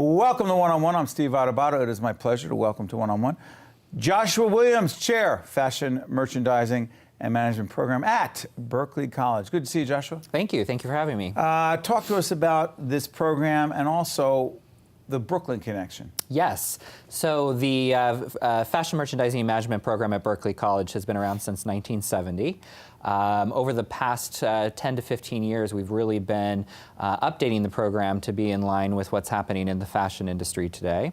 Welcome to One-on-One. I'm Steve Adubato. It is my pleasure to welcome to One-on-One Joshua Williams, Chair, Fashion Merchandising and Management Program at Berkeley College. Good to see you, Joshua. Thank you. Thank you for having me. Talk to us about this program and also the Brooklyn connection. Yes. So the Fashion Merchandising and Management Program at Berkeley College has been around since 1970. Over the past 10 to 15 years, we've really been updating the program to be in line with what's happening in the fashion industry today.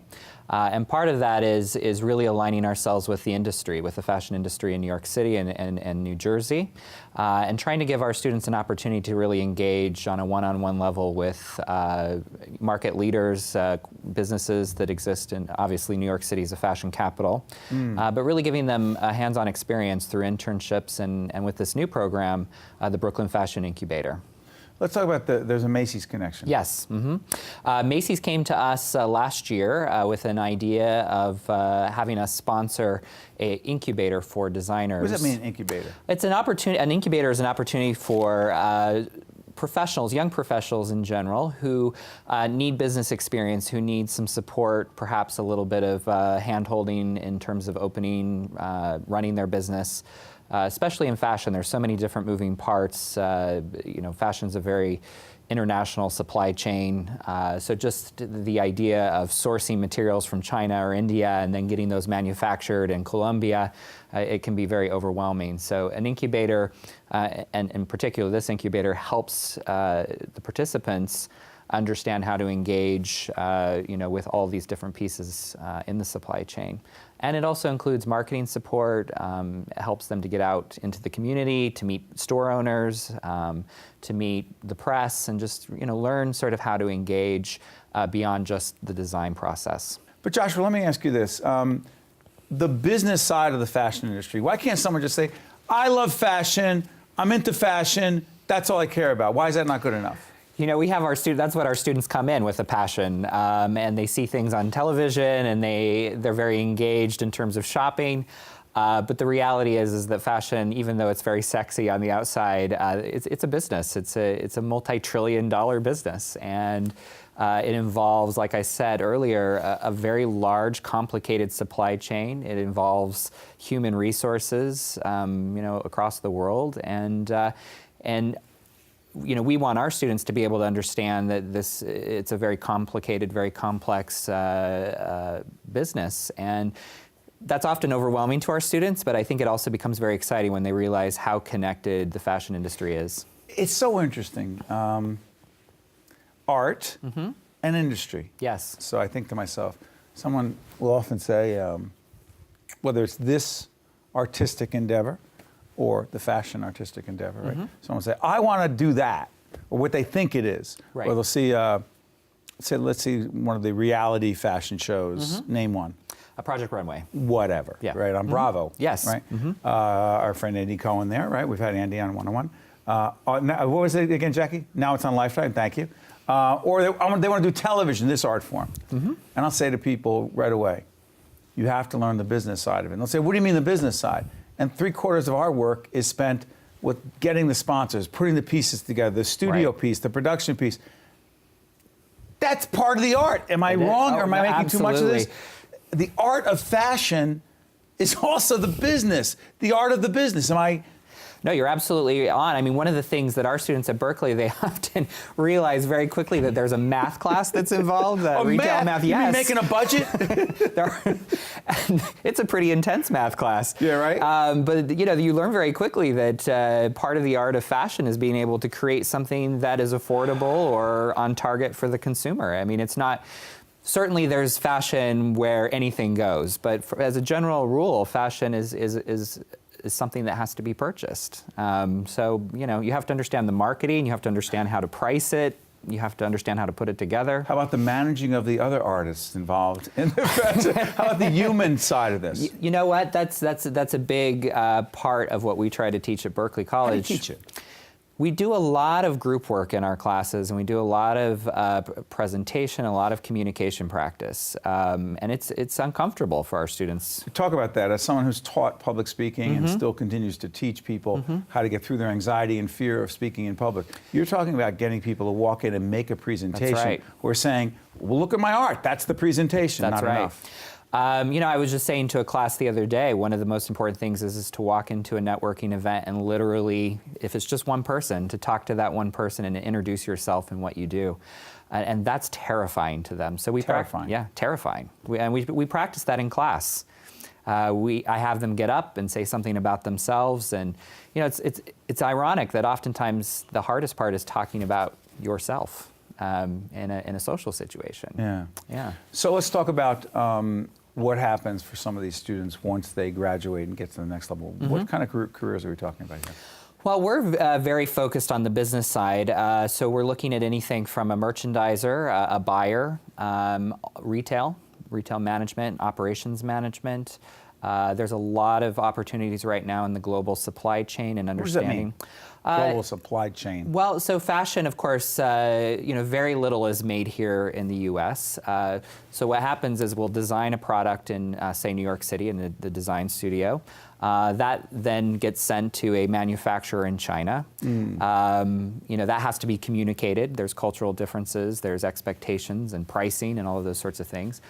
And part of that is really aligning ourselves with the industry, with the fashion industry in New York City and New Jersey, and trying to give our students an opportunity to really engage on a one-on-one level with market leaders, businesses that exist in, obviously, New York City is a fashion capital, but really giving them a hands-on experience through internships and with this new program, the Brooklyn Fashion Incubator. Let's talk about there's a Macy's connection. Yes. Macy's came to us last year with an idea of having us sponsor an incubator for designers. What does that mean, incubator? It's an opportunity. An incubator is an opportunity for professionals, young professionals in general, who need business experience, who need some support, perhaps a little bit of hand-holding in terms of opening, running their business. Especially in fashion, there's so many different moving parts. You know, fashion's a very international supply chain. So just the idea of sourcing materials from China or India and then getting those manufactured in Colombia, it can be very overwhelming. So an incubator, and in particular this incubator, helps the participants understand how to engage you know, with all these different pieces in the supply chain. And it also includes marketing support. It helps them to get out into the community, to meet store owners, to meet the press, and just, you know, learn sort of how to engage beyond just the design process. But Joshua, let me ask you this. The business side of the fashion industry, why can't someone just say, I love fashion, I'm into fashion, that's all I care about? Why is that not good enough? You know, we have our students, that's what our students come in with, a passion, and they see things on television and they're very engaged in terms of shopping. But the reality is that fashion, even though it's very sexy on the outside, it's a business. It's a multi-trillion-dollar business. And it involves, like I said earlier, a very large, complicated supply chain. It involves human resources, you know, across the world. And you know, we want our students to be able to understand that it's a very complicated, very complex business. And that's often overwhelming to our students, but I think it also becomes very exciting when they realize how connected the fashion industry is. It's so interesting. Art and industry. Yes. So I think to myself, someone will often say, whether it's this artistic endeavor or the fashion artistic endeavor, right? Someone will say, I want to do that, or what they think it is. Right. Or they'll see, let's see one of the reality fashion shows, name one. A Project Runway. Whatever, Yeah. right, on Bravo. Yes. Right? Our friend Andy Cohen there, right? We've had Andy on One-on-One. What was it again, Jackie? Now it's on Lifetime, thank you. Or they want to do television, this art form. And I'll say to people right away, you have to learn the business side of it. And they'll say, what do you mean the business side? And 3/4 of our work is spent with getting the sponsors, putting the pieces together, the studio piece, the production piece. That's part of the art. Am I wrong, or am I making too much of this? The art of fashion is also the business, the art of the business. Am I? No, you're absolutely on. I mean, one of the things that our students at Berkeley, they often realize very quickly that there's a math class that's involved. Retail math, yes. You mean making a budget? It's a pretty intense math class. Yeah, right. But you know, you learn very quickly that part of the art of fashion is being able to create something that is affordable or on target for the consumer. I mean, it's not. Certainly, there's fashion where anything goes, but as a general rule, fashion is something that has to be purchased. So, you know, you have to understand the marketing, you have to understand how to price it, you have to understand how to put it together. How about the managing of the other artists involved in the fashion? How about the human side of this? You know what? That's a big part of what we try to teach at Berkeley College. How do you teach it? We do a lot of group work in our classes, and we do a lot of presentation, a lot of communication practice, and it's uncomfortable for our students. Talk about that. As someone who's taught public speaking and still continues to teach people how to get through their anxiety and fear of speaking in public, you're talking about getting people to walk in and make a presentation. That's right. Who are saying, well, look at my art. That's the presentation. That's not right. enough. You know, I was just saying to a class the other day, one of the most important things is to walk into a networking event and literally, if it's just one person, to talk to that one person and introduce yourself and what you do. And that's terrifying to them. So we Terrifying. Yeah, terrifying. We practice that in class. I have them get up and say something about themselves, and you know, it's ironic that oftentimes the hardest part is talking about yourself in a social situation. Yeah. Yeah. So let's talk about what happens for some of these students once they graduate and get to the next level. What kind of careers are we talking about here? Well, we're very focused on the business side, so we're looking at anything from a merchandiser, a buyer, retail management, operations management. There's a lot of opportunities right now in the global supply chain and understanding. What does that mean? Global supply chain. Well, so fashion, of course, you know, very little is made here in the U.S. So what happens is we'll design a product in, say, New York City in the design studio. That then gets sent to a manufacturer in China. You know, that has to be communicated. There's cultural differences, there's expectations and pricing and all of those sorts of things.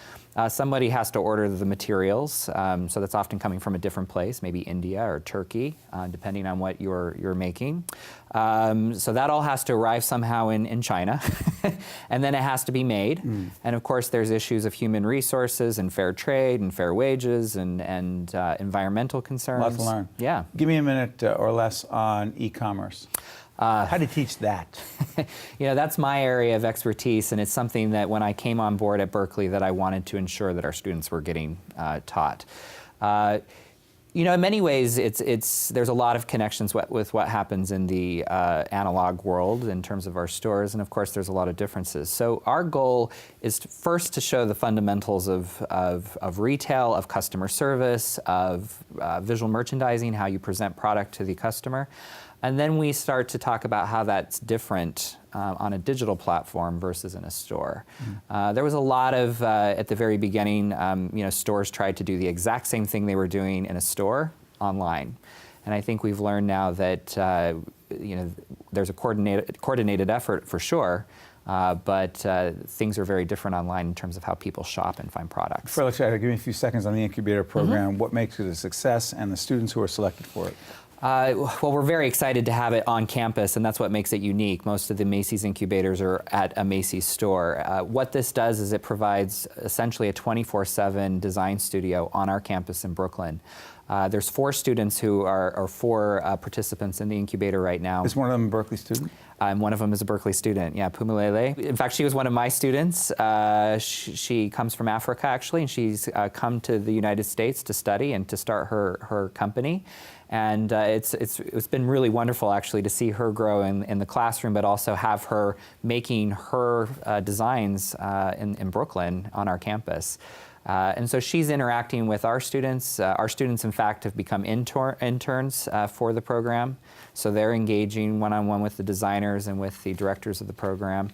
Somebody has to order the materials, so that's often coming from a different place, maybe India or Turkey, depending on what you're making. So that all has to arrive somehow in China, and then it has to be made. And of course, there's issues of human resources and fair trade and fair wages and environmental concerns. Lot to learn. Yeah. Give me a minute or less on e-commerce. How do you teach that? You know, that's my area of expertise, and it's something that when I came on board at Berkeley that I wanted to ensure that our students were getting taught. You know, in many ways, there's a lot of connections with what happens in the analog world in terms of our stores, and of course, there's a lot of differences. So our goal is first to show the fundamentals of retail, of customer service, of visual merchandising, how you present product to the customer. And then we start to talk about how that's different on a digital platform versus in a store. There was a lot of, at the very beginning, you know, stores tried to do the exact same thing they were doing in a store online. And I think we've learned now that, you know, there's a coordinated effort for sure, but things are very different online in terms of how people shop and find products. Before I let you out, give me a few seconds on the incubator program. What makes it a success and the students who are selected for it? Well, we're very excited to have it on campus, and that's what makes it unique. Most of the Macy's incubators are at a Macy's store. What this does is it provides essentially a 24/7 design studio on our campus in Brooklyn. There's 4 students who are 4 participants in the incubator right now. Is one of them a Berkeley student? And one of them is a Berkeley student, yeah, Pumulele. In fact, she was one of my students. She comes from Africa, actually, and she's come to the United States to study and to start her company. And it's been really wonderful, actually, to see her grow in the classroom, but also have her making her designs in Brooklyn on our campus. And so she's interacting with our students. Our students, in fact, have become interns for the program. So they're engaging one-on-one with the designers and with the directors of the program.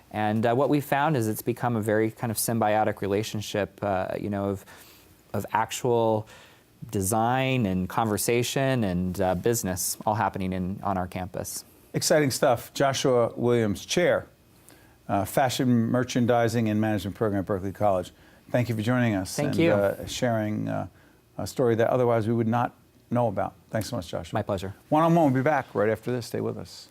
And what we found is it's become a very kind of symbiotic relationship, you know, of actual design and conversation and business all happening on our campus. Exciting stuff. Joshua Williams, Chair, Fashion Merchandising and Management Program at Berkeley College. Thank you for joining us. Thank you. Sharing a story that otherwise we would not know about. Thanks so much, Joshua. My pleasure. One-on-One, we'll be back right after this. Stay with us.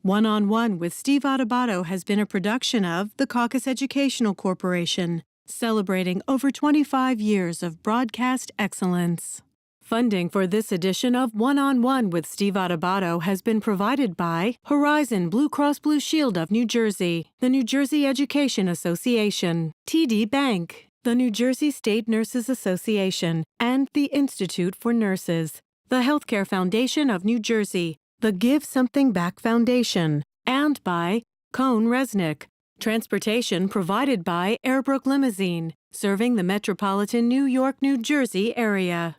One-on-One with Steve Adubato has been a production of the Caucus Educational Corporation, celebrating over 25 years of broadcast excellence. Funding for this edition of One-on-One with Steve Adubato has been provided by Horizon Blue Cross Blue Shield of New Jersey, the New Jersey Education Association, TD Bank, the New Jersey State Nurses Association, and the Institute for Nurses, the Healthcare Foundation of New Jersey, the Give Something Back Foundation, and by Cone Resnick. Transportation provided by Airbrook Limousine, serving the metropolitan New York, New Jersey area.